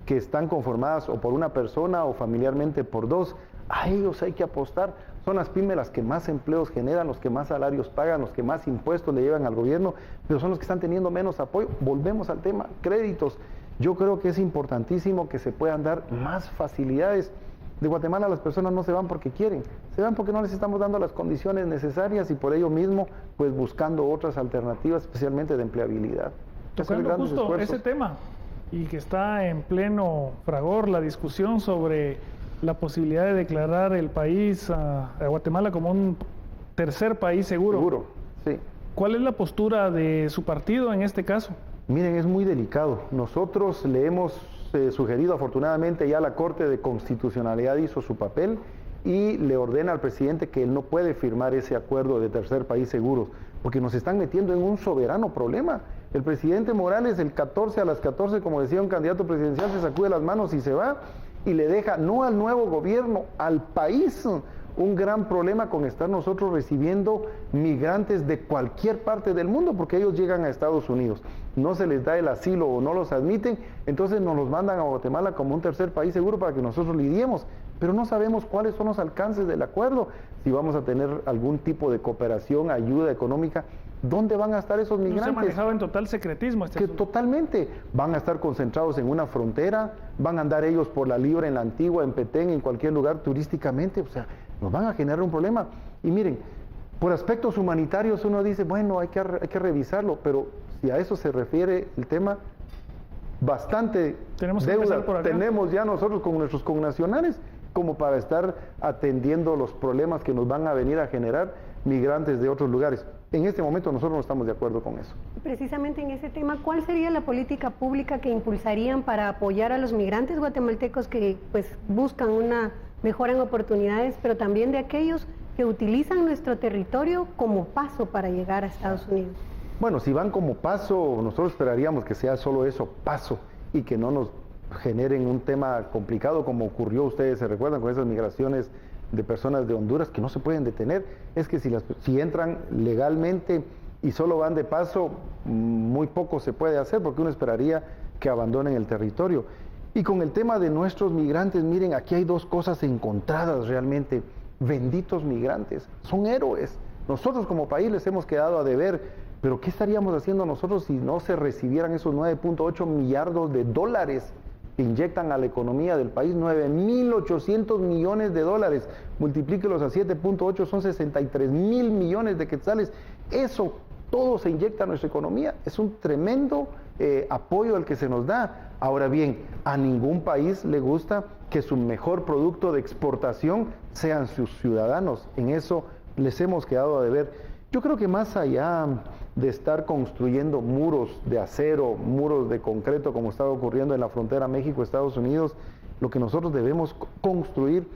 que están conformadas o por una persona o familiarmente por 2. A ellos hay que apostar. Son las pymes las que más empleos generan, los que más salarios pagan, los que más impuestos le llevan al gobierno, pero son los que están teniendo menos apoyo. Volvemos al tema, créditos. Yo creo que es importantísimo que se puedan dar más facilidades. De Guatemala las personas no se van porque quieren, se van porque no les estamos dando las condiciones necesarias y por ello mismo pues buscando otras alternativas, especialmente de empleabilidad. Tocando justo ese tema y que está en pleno fragor la discusión sobre la posibilidad de declarar el país a Guatemala como un tercer país seguro. Seguro, sí. ¿Cuál es la postura de su partido en este caso? Miren, es muy delicado. Nosotros le hemos sugerido, afortunadamente ya la Corte de Constitucionalidad hizo su papel y le ordena al presidente que él no puede firmar ese acuerdo de tercer país seguro, porque nos están metiendo en un soberano problema. El presidente Morales, el 14 a las 14, como decía un candidato presidencial, se sacude las manos y se va y le deja no al nuevo gobierno, al país, un gran problema con estar nosotros recibiendo migrantes de cualquier parte del mundo, porque ellos llegan a Estados Unidos, no se les da el asilo o no los admiten, entonces nos los mandan a Guatemala como un tercer país seguro para que nosotros lidiemos, pero no sabemos cuáles son los alcances del acuerdo, si vamos a tener algún tipo de cooperación, ayuda económica. ¿Dónde van a estar esos migrantes? No se ha manejado en total secretismo que totalmente. Van a estar concentrados en una frontera, van a andar ellos por la Libre, en la Antigua, en Petén, en cualquier lugar turísticamente, o sea, nos van a generar un problema. Y miren, por aspectos humanitarios uno dice, bueno, hay que revisarlo, pero si a eso se refiere el tema, bastante deuda tenemos ya nosotros con nuestros connacionales, como para estar atendiendo los problemas que nos van a venir a generar migrantes de otros lugares. En este momento nosotros no estamos de acuerdo con eso. Precisamente en ese tema, ¿cuál sería la política pública que impulsarían para apoyar a los migrantes guatemaltecos que pues buscan una mejora en oportunidades, pero también de aquellos que utilizan nuestro territorio como paso para llegar a Estados Unidos? Bueno, si van como paso, nosotros esperaríamos que sea solo eso, paso, y que no nos generen un tema complicado como ocurrió, ustedes se recuerdan, con esas migraciones de personas de Honduras que no se pueden detener. Es que si entran legalmente y solo van de paso, muy poco se puede hacer porque uno esperaría que abandonen el territorio. Y con el tema de nuestros migrantes, miren, aquí hay dos cosas encontradas realmente. Benditos migrantes, son héroes. Nosotros como país les hemos quedado a deber, pero ¿qué estaríamos haciendo nosotros si no se recibieran esos 9.8 millardos de dólares que inyectan a la economía del país? 9.800 millones de dólares, multiplíquelos a 7.8, son 63.000 millones de quetzales. Eso todo se inyecta a nuestra economía, es un tremendo apoyo el que se nos da. Ahora bien, a ningún país le gusta que su mejor producto de exportación sean sus ciudadanos. En eso les hemos quedado a deber. Yo creo que más allá de estar construyendo muros de acero, muros de concreto, como está ocurriendo en la frontera México-Estados Unidos, lo que nosotros debemos construir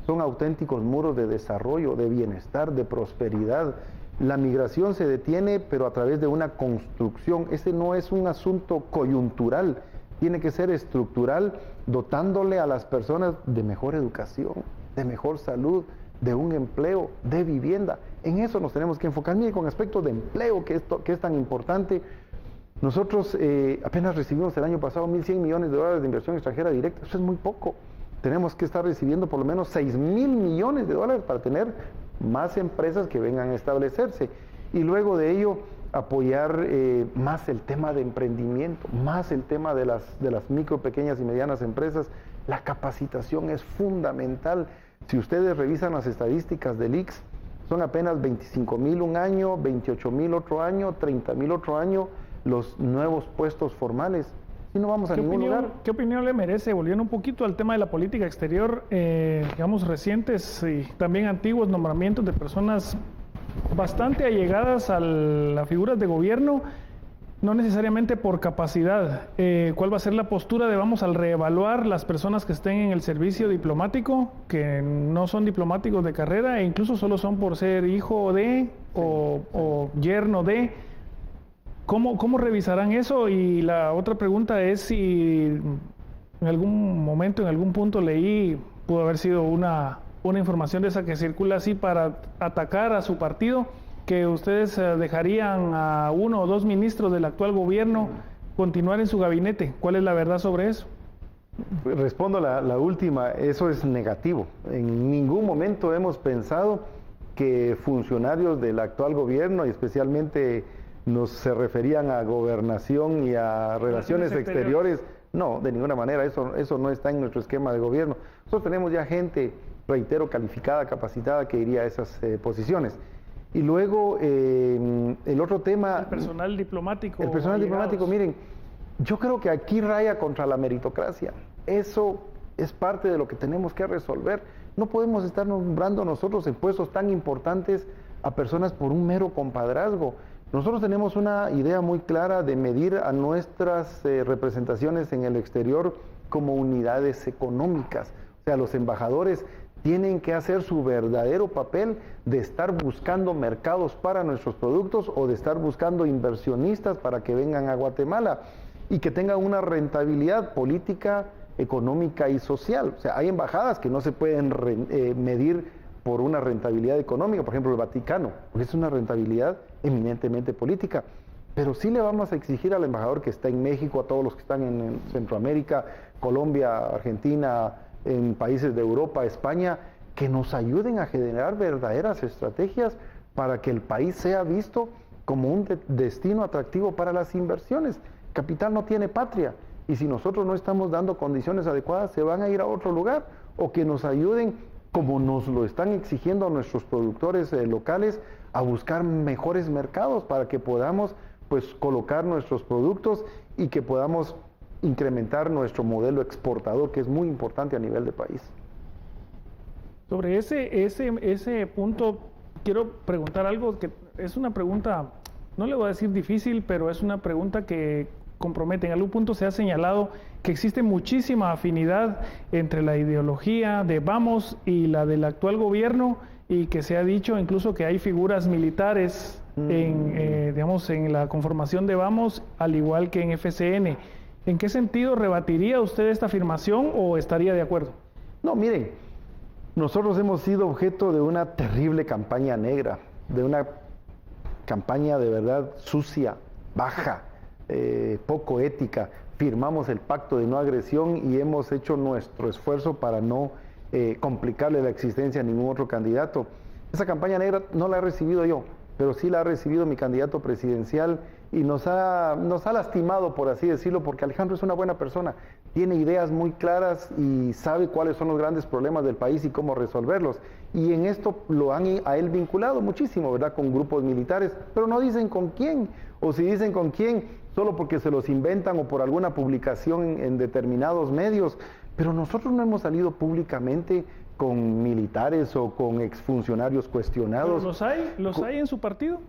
son auténticos muros de desarrollo, de bienestar, de prosperidad. La migración se detiene, pero a través de una construcción. Este no es un asunto coyuntural, tiene que ser estructural, dotándole a las personas de mejor educación, de mejor salud, de un empleo, de vivienda. En eso nos tenemos que enfocar. Mire, con aspectos de empleo, que es tan importante, nosotros apenas recibimos el año pasado 1.100 millones de dólares de inversión extranjera directa. Eso es muy poco. Tenemos que estar recibiendo por lo menos 6.000 millones de dólares para tener más empresas que vengan a establecerse. Y luego de ello, apoyar más el tema de emprendimiento, más el tema de las micro, pequeñas y medianas empresas. La capacitación es fundamental. Si ustedes revisan las estadísticas del ICS, son apenas 25.000 un año, 28.000 otro año, 30.000 otro año, los nuevos puestos formales. Y no vamos a ningún lugar. ¿Qué opinión le merece, volviendo un poquito al tema de la política exterior, digamos recientes y también antiguos nombramientos de personas bastante allegadas a las figuras de gobierno, no necesariamente por capacidad? ¿Cuál va a ser la postura de vamos a reevaluar las personas que estén en el servicio diplomático, que no son diplomáticos de carrera e incluso solo son por ser hijo de o yerno de? ¿Cómo revisarán eso? Y la otra pregunta es si en algún momento, en algún punto leí, pudo haber sido una información de esa que circula así para atacar a su partido, que ustedes dejarían a 1 o 2 ministros del actual gobierno continuar en su gabinete. ¿Cuál es la verdad sobre eso? Respondo la última, eso es negativo. En ningún momento hemos pensado que funcionarios del actual gobierno, y especialmente se referían a gobernación y a relaciones exteriores. No, de ninguna manera, eso no está en nuestro esquema de gobierno. Nosotros tenemos ya gente, reitero, calificada, capacitada, que iría a esas posiciones. Y luego, el otro tema... El personal diplomático. El personal diplomático, miren, yo creo que aquí raya contra la meritocracia. Eso es parte de lo que tenemos que resolver. No podemos estar nombrando nosotros en puestos tan importantes a personas por un mero compadrazgo. Nosotros tenemos una idea muy clara de medir a nuestras representaciones en el exterior como unidades económicas. O sea, los embajadores tienen que hacer su verdadero papel de estar buscando mercados para nuestros productos o de estar buscando inversionistas para que vengan a Guatemala y que tengan una rentabilidad política, económica y social. O sea, hay embajadas que no se pueden medir por una rentabilidad económica, por ejemplo el Vaticano, porque es una rentabilidad eminentemente política, pero sí le vamos a exigir al embajador que está en México, a todos los que están en Centroamérica, Colombia, Argentina, en países de Europa, España, que nos ayuden a generar verdaderas estrategias para que el país sea visto como un destino atractivo para las inversiones. Capital no tiene patria, y si nosotros no estamos dando condiciones adecuadas, se van a ir a otro lugar, o que nos ayuden, como nos lo están exigiendo a nuestros productores locales, a buscar mejores mercados para que podamos pues colocar nuestros productos y que podamos incrementar nuestro modelo exportador, que es muy importante a nivel de país. Sobre ese punto, quiero preguntar algo que es una pregunta, no le voy a decir difícil, pero es una pregunta que compromete. En algún punto se ha señalado que existe muchísima afinidad entre la ideología de Vamos y la del actual gobierno, y que se ha dicho incluso que hay figuras militares digamos, en la conformación de Vamos, al igual que en FCN. ¿En qué sentido rebatiría usted esta afirmación o estaría de acuerdo? No, miren, nosotros hemos sido objeto de una terrible campaña negra, de una campaña de verdad sucia, baja, poco ética. Firmamos el pacto de no agresión y hemos hecho nuestro esfuerzo para no complicarle la existencia a ningún otro candidato. Esa campaña negra no la he recibido yo, pero sí la ha recibido mi candidato presidencial y nos ha lastimado, por así decirlo, porque Alejandro es una buena persona, tiene ideas muy claras y sabe cuáles son los grandes problemas del país y cómo resolverlos. Y en esto lo han a él vinculado muchísimo, ¿verdad?, con grupos militares, pero no dicen con quién, o si dicen con quién, solo porque se los inventan o por alguna publicación en determinados medios. Pero nosotros no hemos salido públicamente con militares o con exfuncionarios cuestionados. ¿Los hay en su partido?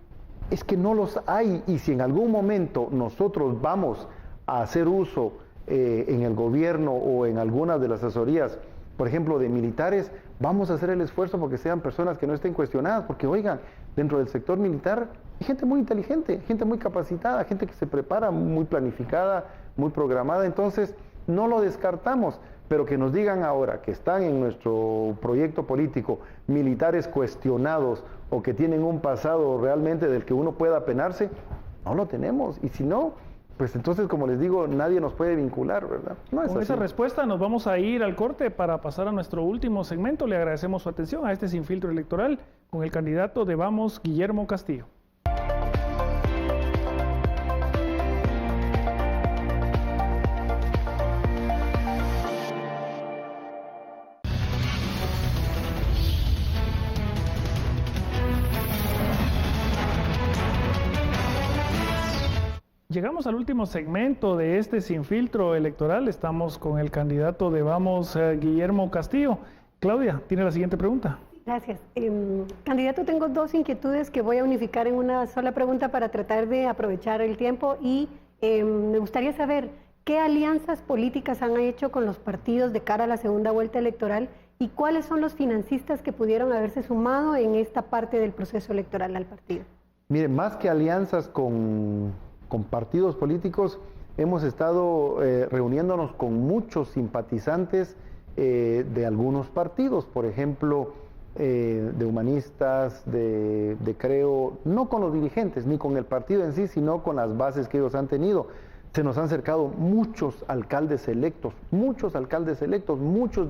Es que no los hay, y si en algún momento nosotros vamos a hacer uso en el gobierno o en algunas de las asesorías, por ejemplo, de militares, vamos a hacer el esfuerzo porque sean personas que no estén cuestionadas, porque oigan, dentro del sector militar hay gente muy inteligente, gente muy capacitada, gente que se prepara, muy planificada, muy programada, entonces no lo descartamos. Pero que nos digan ahora que están en nuestro proyecto político militares cuestionados o que tienen un pasado realmente del que uno pueda apenarse, no lo tenemos. Y si no, pues entonces, como les digo, nadie nos puede vincular, ¿verdad? No es Con así. esa respuesta nos vamos a ir al corte para pasar a nuestro último segmento. Le agradecemos su atención a este Sin Filtro Electoral con el candidato de Vamos, Guillermo Castillo. Llegamos al último segmento de este Sin Filtro Electoral. Estamos con el candidato de Vamos, Guillermo Castillo. Claudia, tiene la siguiente pregunta. Gracias. Candidato, tengo dos inquietudes que voy a unificar en una sola pregunta para tratar de aprovechar el tiempo y me gustaría saber qué alianzas políticas han hecho con los partidos de cara a la segunda vuelta electoral y cuáles son los financistas que pudieron haberse sumado en esta parte del proceso electoral al partido. Miren, más que alianzas con partidos políticos, hemos estado reuniéndonos con muchos simpatizantes de algunos partidos, por ejemplo, de humanistas, de Creo, no con los dirigentes ni con el partido en sí, sino con las bases que ellos han tenido. Se nos han acercado muchos alcaldes electos, muchos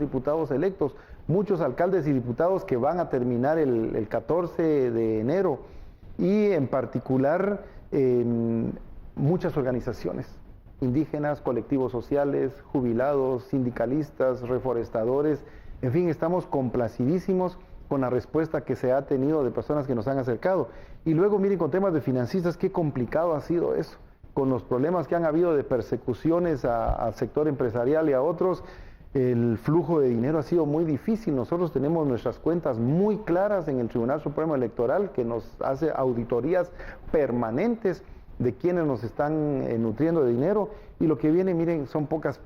diputados electos, muchos alcaldes y diputados que van a terminar el 14 de enero y en particular muchas organizaciones indígenas, colectivos sociales, jubilados, sindicalistas, reforestadores, en fin, estamos complacidísimos con la respuesta que se ha tenido de personas que nos han acercado. Y luego, miren, con temas de financistas, qué complicado ha sido eso, con los problemas que han habido de persecuciones al sector empresarial y a otros, el flujo de dinero ha sido muy difícil. Nosotros tenemos nuestras cuentas muy claras en el Tribunal Supremo Electoral, que nos hace auditorías permanentes de quienes nos están nutriendo de dinero, y lo que viene, miren, son pocas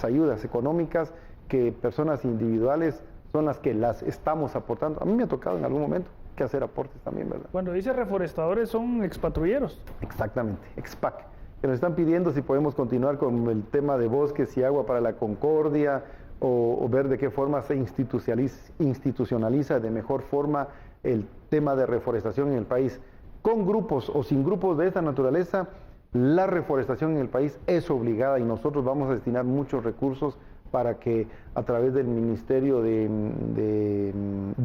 ayudas económicas que personas individuales son las que las estamos aportando. A mí me ha tocado en algún momento que hacer aportes también, ¿verdad? Cuando dice reforestadores, son expatrulleros. Exactamente, expac, que nos están pidiendo si podemos continuar con el tema de bosques y agua para la concordia, o ver de qué forma se institucionaliza de mejor forma el tema de reforestación en el país. Con grupos o sin grupos de esta naturaleza, la reforestación en el país es obligada y nosotros vamos a destinar muchos recursos para que a través del Ministerio de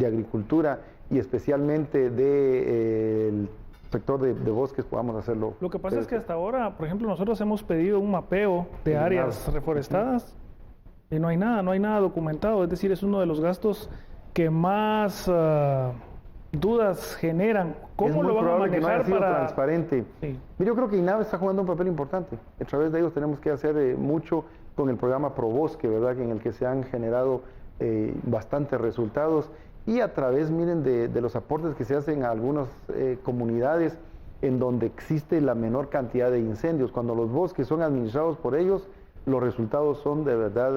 Agricultura y especialmente del sector de bosques podamos hacerlo. Lo que pasa es que hasta ahora, por ejemplo, nosotros hemos pedido un mapeo de áreas reforestadas y no hay nada documentado, es decir, es uno de los gastos que más dudas generan. ¿Cómo lo van a manejar? Que no haya sido transparente. Sí. Yo creo que INAV está jugando un papel importante. A través de ellos tenemos que hacer mucho con el programa ProBosque, ¿verdad? En el que se han generado bastantes resultados. y a través, miren, de los aportes que se hacen a algunas comunidades en donde existe la menor cantidad de incendios. Cuando los bosques son administrados por ellos, los resultados son de verdad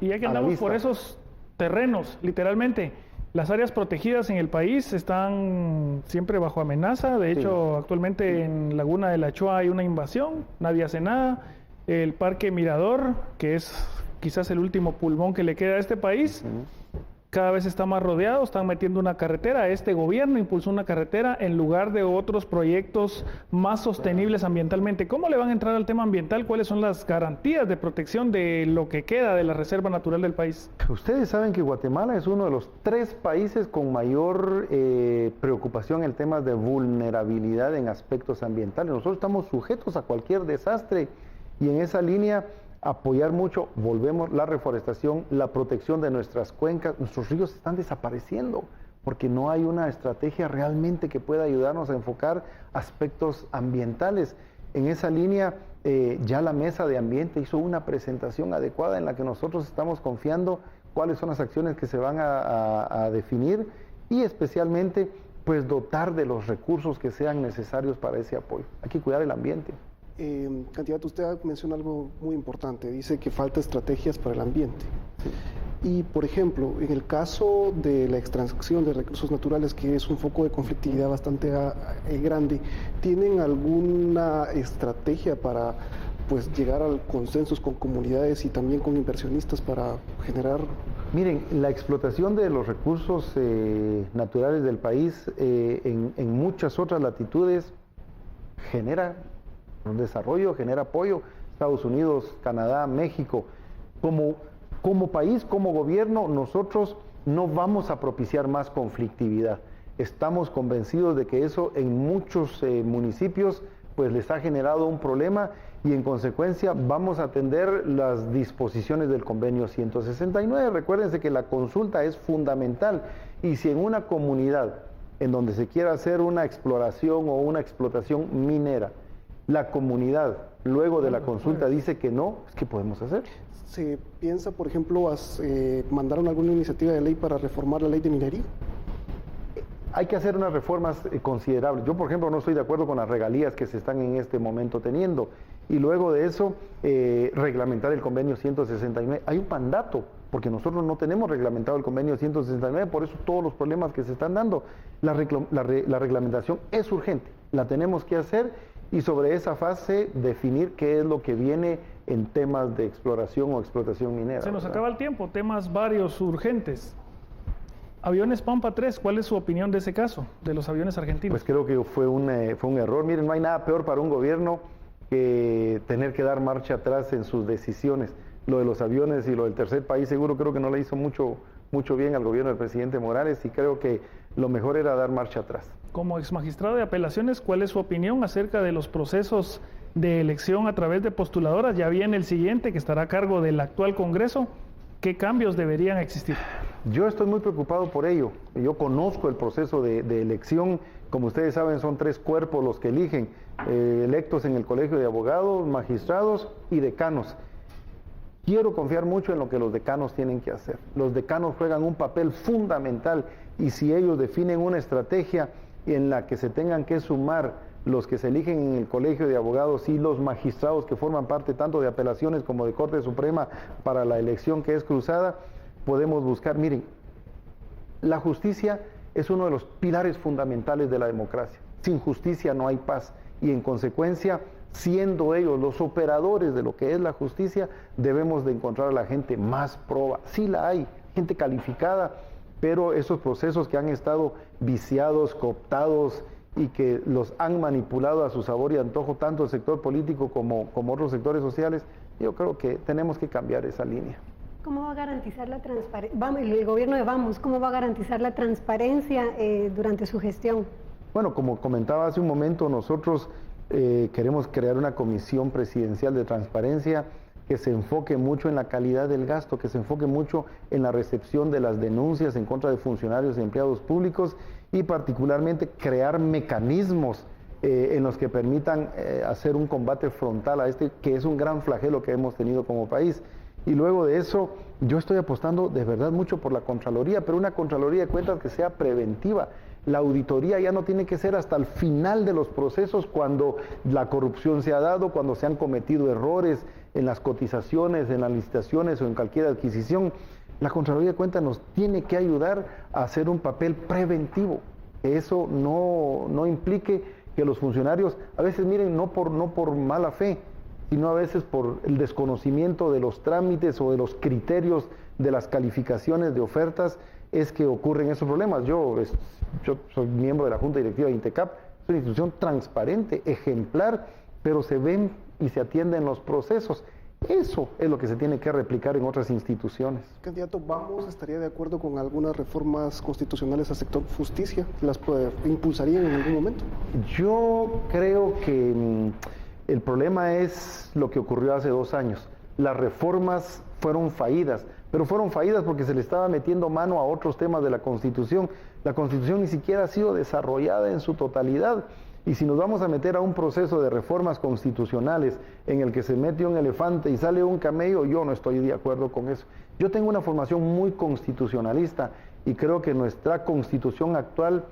y ya que a la andamos vista. por esos terrenos, literalmente, las áreas protegidas en el país están siempre bajo amenaza. De hecho, actualmente en Laguna de la Choa hay una invasión, nadie hace nada. El Parque Mirador, que es quizás el último pulmón que le queda a este país, cada vez está más rodeado, están metiendo una carretera. Este gobierno impulsó una carretera en lugar de otros proyectos más sostenibles ambientalmente. ¿Cómo le van a entrar al tema ambiental? ¿Cuáles son las garantías de protección de lo que queda de la reserva natural del país? Ustedes saben que Guatemala es uno de los 3 países con mayor preocupación en temas de vulnerabilidad en aspectos ambientales. Nosotros estamos sujetos a cualquier desastre y en esa línea apoyar mucho, volvemos, la reforestación, la protección de nuestras cuencas. Nuestros ríos están desapareciendo porque no hay una estrategia realmente que pueda ayudarnos a enfocar aspectos ambientales. En esa línea, ya la Mesa de Ambiente hizo una presentación adecuada en la que nosotros estamos confiando cuáles son las acciones que se van a definir y especialmente pues dotar de los recursos que sean necesarios para ese apoyo. Hay que cuidar el ambiente. Candidato, usted menciona algo muy importante, dice que falta estrategias para el ambiente. Y, por ejemplo, en el caso de la extracción de recursos naturales, que es un foco de conflictividad bastante grande, ¿tienen alguna estrategia para pues, llegar a consensos con comunidades y también con inversionistas para generar? Miren, la explotación de los recursos naturales del país en muchas otras latitudes genera un desarrollo, genera apoyo. Estados Unidos, Canadá, México. Como país, como gobierno, nosotros no vamos a propiciar más conflictividad. Estamos convencidos de que eso en muchos municipios pues les ha generado un problema y en consecuencia vamos a atender las disposiciones del convenio 169. Recuérdense que la consulta es fundamental y si en una comunidad en donde se quiera hacer una exploración o una explotación minera, la comunidad, luego de la consulta, dice que no, ¿qué podemos hacer? ¿Se piensa, por ejemplo, mandaron alguna iniciativa de ley para reformar la ley de minería? Hay que hacer unas reformas considerables. Yo, por ejemplo, no estoy de acuerdo con las regalías que se están en este momento teniendo. Y luego de eso, reglamentar el convenio 169. Hay un mandato, porque nosotros no tenemos reglamentado el convenio 169, por eso todos los problemas que se están dando. La reglamentación es urgente, la tenemos que hacer y sobre esa fase definir qué es lo que viene en temas de exploración o explotación minera. Se nos ¿verdad? acaba el tiempo, temas varios urgentes. Aviones Pampa 3, ¿cuál es su opinión de ese caso, de los aviones argentinos? Pues creo que fue un error. Miren, no hay nada peor para un gobierno que tener que dar marcha atrás en sus decisiones. Lo de los aviones y lo del tercer país seguro creo que no le hizo mucho bien al gobierno del presidente Morales y creo que lo mejor era dar marcha atrás. Como exmagistrado de apelaciones, ¿cuál es su opinión acerca de los procesos de elección a través de postuladoras? Ya viene el siguiente que estará a cargo del actual Congreso. ¿Qué cambios deberían existir? Yo estoy muy preocupado por ello. Yo conozco el proceso de elección. Como ustedes saben, son 3 cuerpos los que eligen, electos en el Colegio de Abogados, magistrados y decanos. Quiero confiar mucho en lo que los decanos tienen que hacer. Los decanos juegan un papel fundamental y si ellos definen una estrategia en la que se tengan que sumar los que se eligen en el Colegio de Abogados y los magistrados que forman parte tanto de apelaciones como de Corte Suprema para la elección que es cruzada, podemos buscar. Miren, la justicia es uno de los pilares fundamentales de la democracia. Sin justicia no hay paz y en consecuencia, siendo ellos los operadores de lo que es la justicia, debemos de encontrar a la gente más proba. Sí la hay, gente calificada, pero esos procesos que han estado viciados, cooptados y que los han manipulado a su sabor y antojo tanto el sector político como otros sectores sociales, yo creo que tenemos que cambiar esa línea. ¿Cómo va a garantizar la transparencia? El gobierno de Vamos, ¿cómo va a garantizar la transparencia durante su gestión? Bueno, como comentaba hace un momento, nosotros queremos crear una comisión presidencial de transparencia que se enfoque mucho en la calidad del gasto, que se enfoque mucho en la recepción de las denuncias en contra de funcionarios y empleados públicos y particularmente crear mecanismos en los que permitan hacer un combate frontal a este, que es un gran flagelo que hemos tenido como país. y luego de eso yo estoy apostando de verdad mucho por la Contraloría, pero una Contraloría de Cuentas que sea preventiva. La auditoría ya no tiene que ser hasta el final de los procesos, cuando la corrupción se ha dado, cuando se han cometido errores en las cotizaciones, en las licitaciones o en cualquier adquisición. La Contraloría de Cuentas nos tiene que ayudar a hacer un papel preventivo. Que eso no implique que los funcionarios, a veces miren, no por mala fe, sino a veces por el desconocimiento de los trámites o de los criterios de las calificaciones de ofertas, es que ocurren esos problemas. Yo soy miembro de la Junta Directiva de INTECAP, es una institución transparente, ejemplar, pero se ven y se atienden los procesos. Eso es lo que se tiene que replicar en otras instituciones. Candidato, ¿Vamos estaría de acuerdo con algunas reformas constitucionales al sector justicia? ¿Las impulsarían en algún momento? Yo creo que el problema es lo que ocurrió hace 2 años. Las reformas fueron fallidas, pero fueron fallidas porque se le estaba metiendo mano a otros temas de la Constitución. La Constitución ni siquiera ha sido desarrollada en su totalidad. Y si nos vamos a meter a un proceso de reformas constitucionales en el que se mete un elefante y sale un camello, yo no estoy de acuerdo con eso. Yo tengo una formación muy constitucionalista y creo que nuestra Constitución actual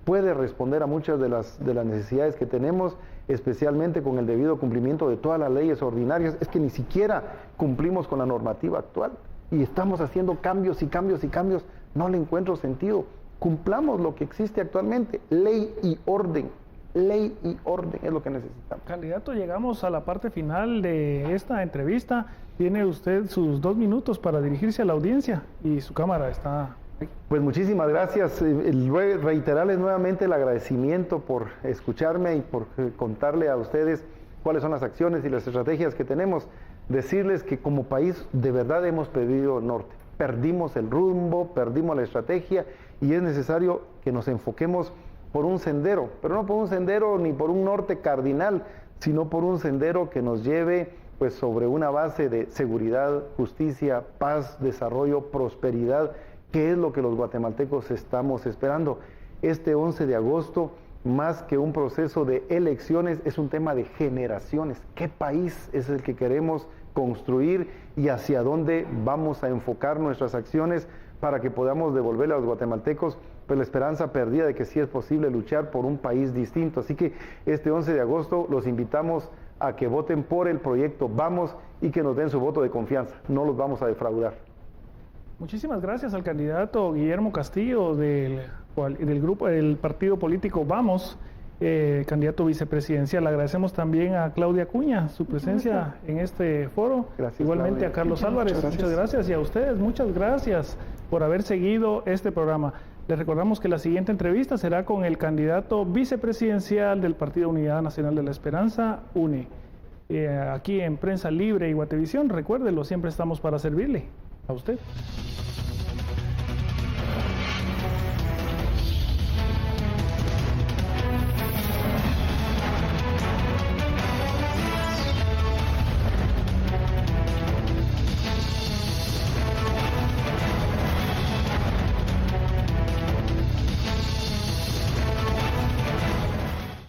puede responder a muchas de las necesidades que tenemos, especialmente con el debido cumplimiento de todas las leyes ordinarias. Es que ni siquiera cumplimos con la normativa actual y estamos haciendo cambios y cambios y cambios. No le encuentro sentido. Cumplamos lo que existe actualmente, ley y orden. Ley y orden es lo que necesitamos. Candidato, llegamos a la parte final de esta entrevista. Tiene usted sus 2 minutos para dirigirse a la audiencia y su cámara está ahí. Pues muchísimas gracias. Reiterarles nuevamente el agradecimiento por escucharme y por contarle a ustedes cuáles son las acciones y las estrategias que tenemos. Decirles que como país de verdad hemos perdido norte. Perdimos el rumbo, perdimos la estrategia y es necesario que nos enfoquemos por un sendero, pero no por un sendero ni por un norte cardinal, sino por un sendero que nos lleve pues sobre una base de seguridad, justicia, paz, desarrollo, prosperidad, que es lo que los guatemaltecos estamos esperando. Este 11 de agosto, más que un proceso de elecciones, es un tema de generaciones. ¿Qué país es el que queremos construir y hacia dónde vamos a enfocar nuestras acciones para que podamos devolverle a los guatemaltecos pues la esperanza perdida de que sí es posible luchar por un país distinto? Así que este 11 de agosto los invitamos a que voten por el proyecto Vamos y que nos den su voto de confianza. No los vamos a defraudar. Muchísimas gracias al candidato Guillermo Castillo del grupo del partido político Vamos, candidato vicepresidencial. Agradecemos también a Claudia Acuña su presencia en este foro. Gracias, igualmente Claudia. a Carlos Álvarez, muchas gracias, y a ustedes muchas gracias por haber seguido este programa. Les recordamos que la siguiente entrevista será con el candidato vicepresidencial del Partido Unidad Nacional de la Esperanza, UNE. Aquí en Prensa Libre y Guatevisión, recuérdelo, siempre estamos para servirle a usted.